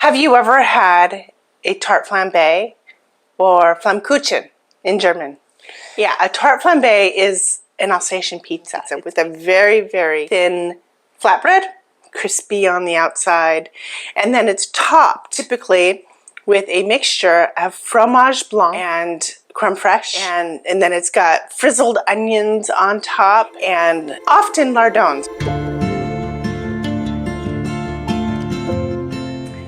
Have you ever had a tarte flambee or Flammkuchen in German? Yeah, a tarte flambee is an Alsatian pizza with a very, very thin flatbread, crispy on the outside, and then it's topped typically with a mixture of fromage blanc and creme fraiche, and then it's got frizzled onions on top and often lardons.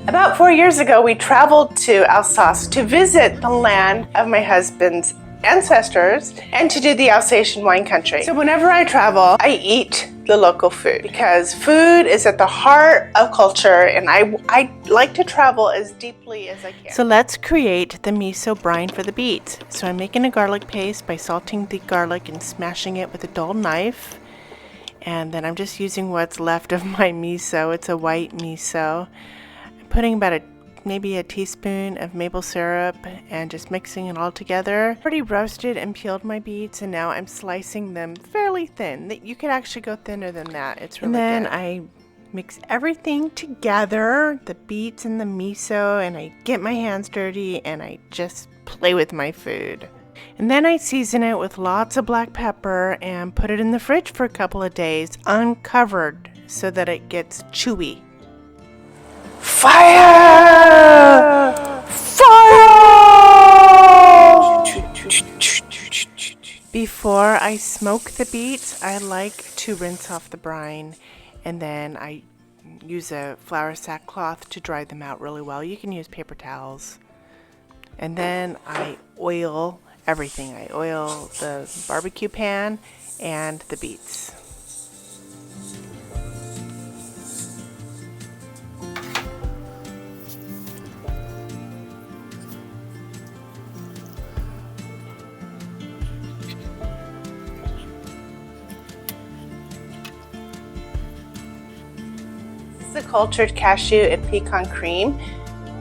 About 4 years ago, we traveled to Alsace to visit the land of my husband's ancestors and to do the Alsatian wine country. So whenever I travel, I eat the local food because food is at the heart of culture, and I like to travel as deeply as I can. So let's create the miso brine for the beets. So I'm making a garlic paste by salting the garlic and smashing it with a dull knife. And then I'm just using what's left of my miso. It's a white miso. Putting about maybe a teaspoon of maple syrup and just mixing it all together. I've already roasted and peeled my beets, and now I'm slicing them fairly thin. You could actually go thinner than that. It's really good. And then I mix everything together, the beets and the miso, and I get my hands dirty and I just play with my food. And then I season it with lots of black pepper and put it in the fridge for a couple of days, uncovered, so that it gets chewy. Fire! Fire! Before I smoke the beets, I like to rinse off the brine, and then I use a flour sack cloth to dry them out really well. You can use paper towels. And then I oil everything. I oil the barbecue pan and the beets. The cultured cashew and pecan cream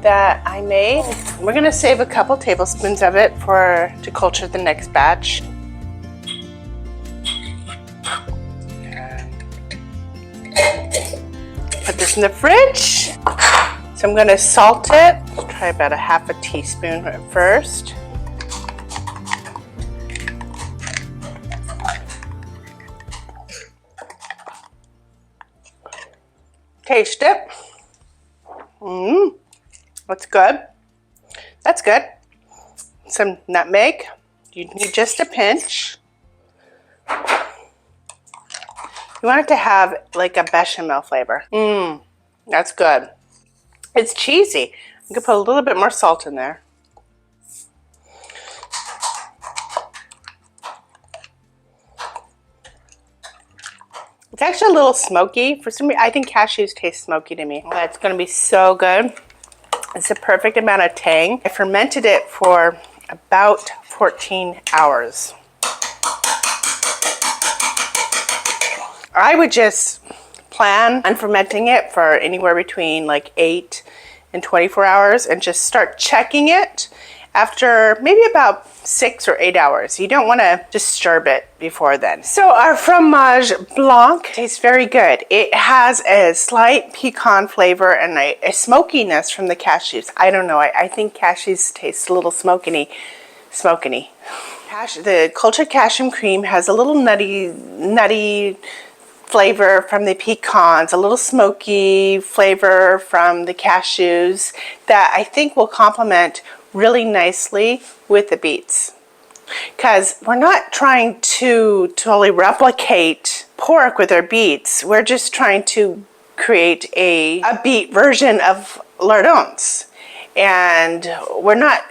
that I made. We're going to save a couple tablespoons of it to culture the next batch. Put this in the fridge. So I'm going to salt it. Try about a half a teaspoon at first. Taste it. That's good. That's good. Some nutmeg. You need just a pinch. You want it to have like a bechamel flavor. That's good. It's cheesy. You can put a little bit more salt in there. It's actually a little smoky. For some reason, I think cashews taste smoky to me. It's going to be so good. It's a perfect amount of tang. I fermented it for about 14 hours. I would just plan on fermenting it for anywhere between like 8 and 24 hours and just start checking it after maybe about 6 or 8 hours. You don't want to disturb it before then. So our fromage blanc tastes very good. It has a slight pecan flavor and a smokiness from the cashews. I don't know. I think cashews taste a little smokiny. The cultured cashew cream has a little nutty flavor from the pecans, a little smoky flavor from the cashews that I think will complement really nicely with the beets, because we're not trying to totally replicate pork with our beets. We're just trying to create a beet version of lardons, and we're not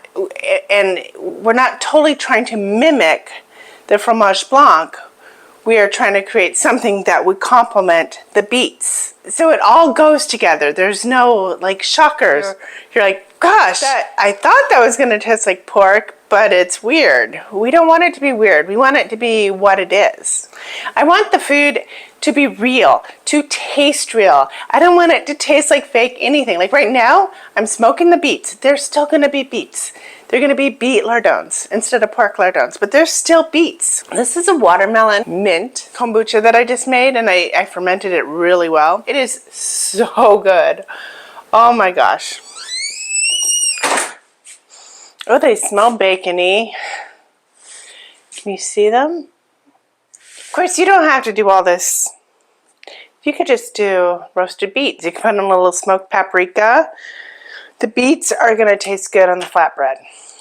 totally trying to mimic the fromage blanc. We are trying to create something that would complement the beets. So it all goes together. There's no like shockers. You're like, gosh, I thought that was going to taste like pork, but it's weird. We don't want it to be weird. We want it to be what it is. I want the food to be real, to taste real. I don't want it to taste like fake anything. Like right now, I'm smoking the beets. They're still going to be beets. They're going to be beet lardons instead of pork lardons, but they're still beets. This is a watermelon mint kombucha that I just made, and I fermented it really well. It is so good. Oh my gosh. Oh, they smell bacony. Can you see them? Of course, you don't have to do all this. You could just do roasted beets. You can put in a little smoked paprika. The beets are going to taste good on the flatbread,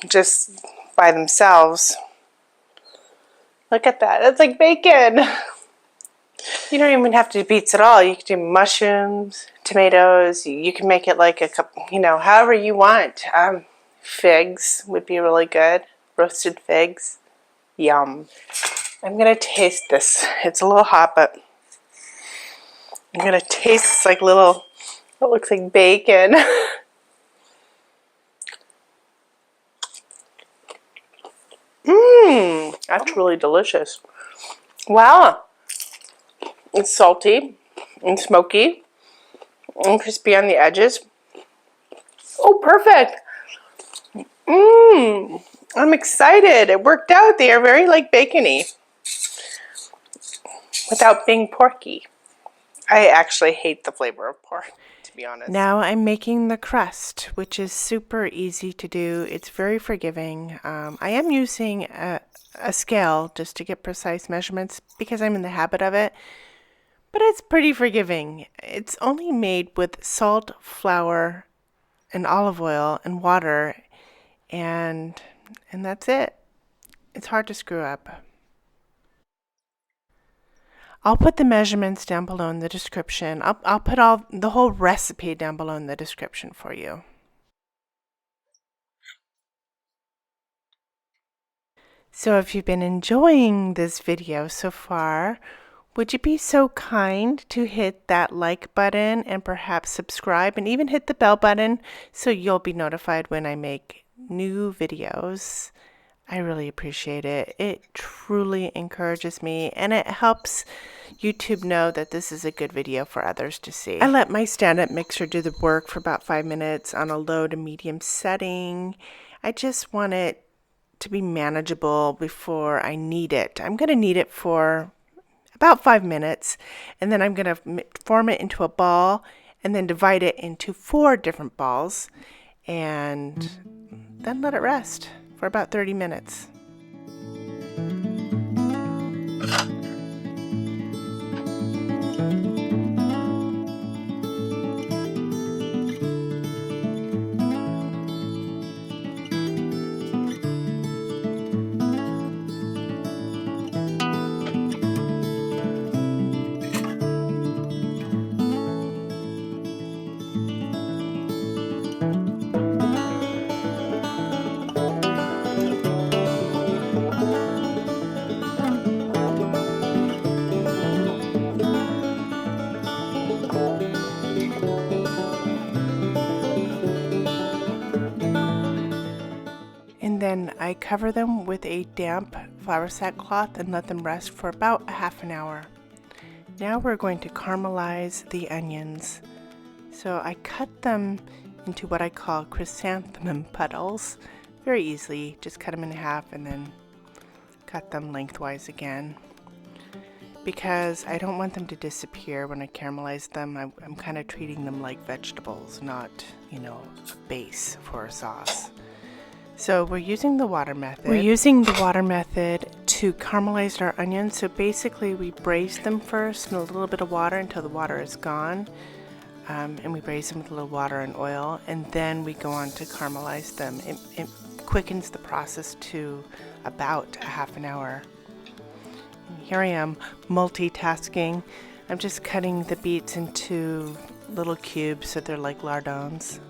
just by themselves. Look at that. It's like bacon. You don't even have to do beets at all. You can do mushrooms, tomatoes. You can make it like a cup, however you want. Figs would be really good. Roasted figs. Yum. I'm going to taste this. It's a little hot, but I'm going to taste this like little, it looks like bacon. That's really delicious. Wow. It's salty and smoky and crispy on the edges. Oh, perfect. I'm excited. It worked out. They are very like bacony without being porky. I actually hate the flavor of pork, to be honest. Now I'm making the crust, which is super easy to do. It's very forgiving. I am using a scale just to get precise measurements because I'm in the habit of it. But it's pretty forgiving. It's only made with salt, flour, and olive oil and water, and that's it. It's hard to screw up. I'll put the measurements down below in the description. I'll put the whole recipe down below in the description for you. So if you've been enjoying this video so far, would you be so kind to hit that like button and perhaps subscribe and even hit the bell button so you'll be notified when I make new videos. I really appreciate it. It truly encourages me and it helps YouTube know that this is a good video for others to see. I let my stand-up mixer do the work for about 5 minutes on a low to medium setting. I just want it to be manageable before I knead it. I'm going to knead it for about 5 minutes, and then I'm going to form it into a ball and then divide it into 4 different balls and then let it rest for about 30 minutes. And then I cover them with a damp flour sack cloth and let them rest for about a half an hour. Now we're going to caramelize the onions. So I cut them into what I call chrysanthemum petals very easily. Just cut them in half and then cut them lengthwise again. Because I don't want them to disappear when I caramelize them. I'm kind of treating them like vegetables, not, a base for a sauce. So we're using the water method. We're using the water method to caramelize our onions. So basically we braise them first in a little bit of water until the water is gone. And we braise them with a little water and oil. And then we go on to caramelize them. It quickens the process to about a half an hour. And here I am multitasking. I'm just cutting the beets into little cubes so they're like lardons.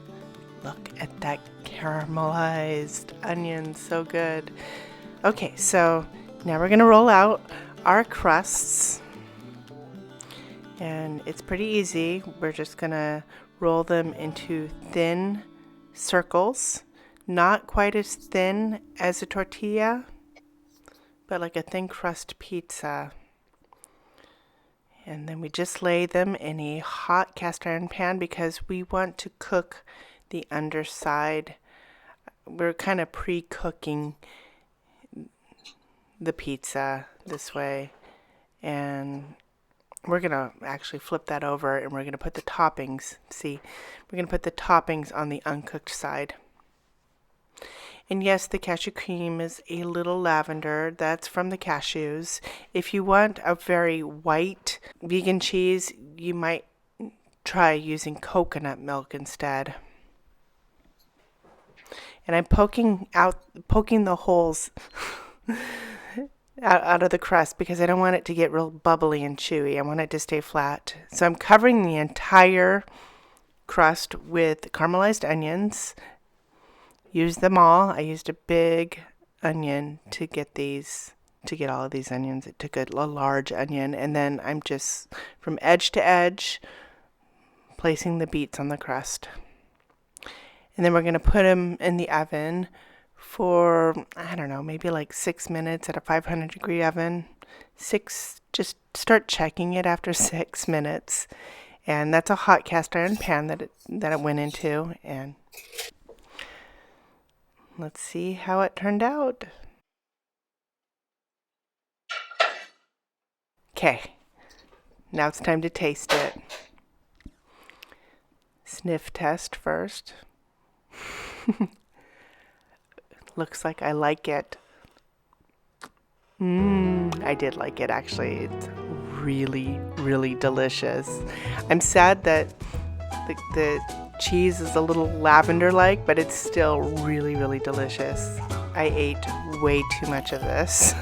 Look at that caramelized onion, so good. Okay, so now we're gonna roll out our crusts. And it's pretty easy. We're just gonna roll them into thin circles. Not quite as thin as a tortilla, but like a thin crust pizza. And then we just lay them in a hot cast iron pan because we want to cook the underside. We're kind of pre-cooking the pizza this way, and we're going to actually flip that over and we're going to put the toppings. See, we're going to put the toppings on the uncooked side. And yes, the cashew cream is a little lavender. That's from the cashews. If you want a very white vegan cheese, you might try using coconut milk instead. And I'm poking the holes out of the crust because I don't want it to get real bubbly and chewy. I want it to stay flat. So I'm covering the entire crust with caramelized onions. Use them all. I used a big onion to get all of these onions. It took a large onion, and then I'm just from edge to edge placing the beets on the crust. And then we're going to put them in the oven for, I don't know, maybe like 6 minutes at a 500 degree oven. Just start checking it after 6 minutes. And that's a hot cast iron pan that it went into, and let's see how it turned out. Okay, now it's time to taste it. Sniff test first. Looks like I like it. I did like it actually. It's really, really delicious. I'm sad that the cheese is a little lavender-like, but it's still really, really delicious. I ate way too much of this.